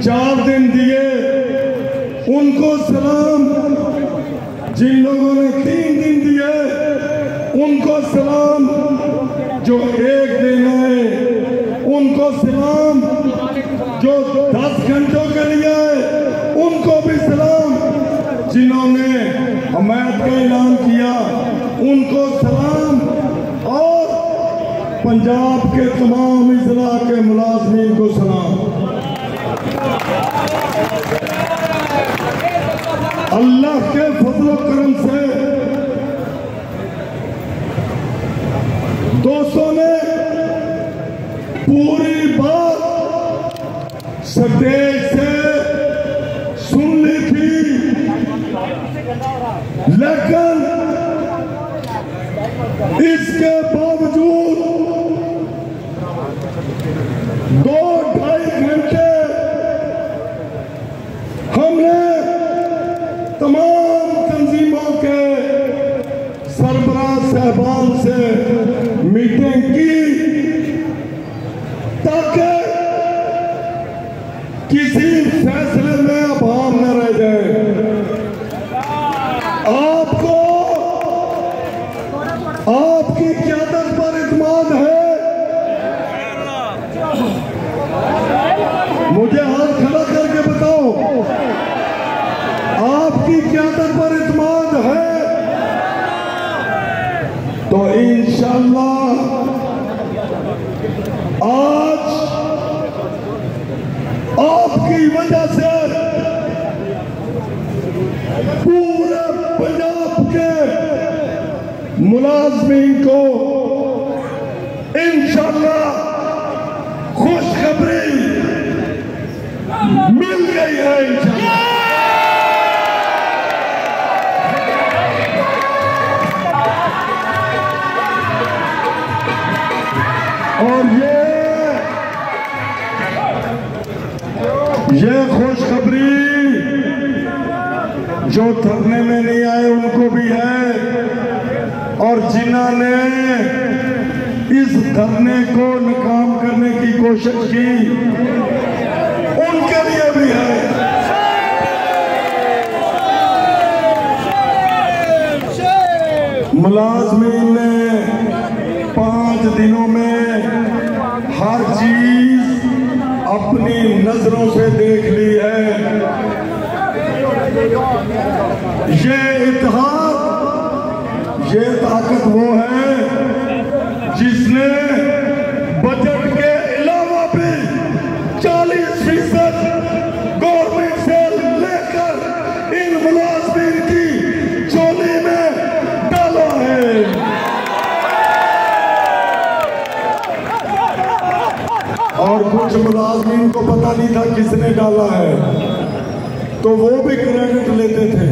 4 दिन दिए उनको सलाम, जिन लोगों ने 3 दिन दिए उनको सलाम, जो 1 दिन आए उनको सलाम, जो 10 घंटों के लिए उनको भी सलाम, जिन्होंने हमायत का ऐलान किया उनको सलाम, और पंजाब के तमाम इजला के मुलाजमीन को सलाम। अल्लाह के फजल करम से दोस्तों ने पूरी बात स्टेज से सुन ली थी, लेकिन इसके बावजूद 2-2.5 घंटे हमने तमाम तंजीमों के सरबराह साहबान से मीटिंग की, ताकि किसी फैसले में अभाव न रह जाए। आपको आपकी क़यादत पर इत्मीनान है? मुझे हाथ खड़ा करके बताओ, आपकी क़यादत पर इत्मीनान है? तो इंशाअल्लाह आज आपकी वजह से पूरे पंजाब के मुलाजमीन को इंशाअल्लाह खुशखबरी मिल गई है इंशाअल्लाह। और ये खुशखबरी जो धरने में नहीं आए उनको भी है, और जिन्होंने इस धरने को नाकाम करने की कोशिश की उनके लिए भी है। मुलाजमीन ने 5 दिनों में हर चीज अपनी नजरों से देख ली है। ये इत्तेहाद, ये ताकत वो है जिसने बजट के अलावा भी 40% गवर्नमेंट से लेकर इन मुलाजमीन की चोली में डाला है। और कुछ मुलाजमीन को पता नहीं था किसने डाला है, तो वो भी क्रेडिट लेते थे।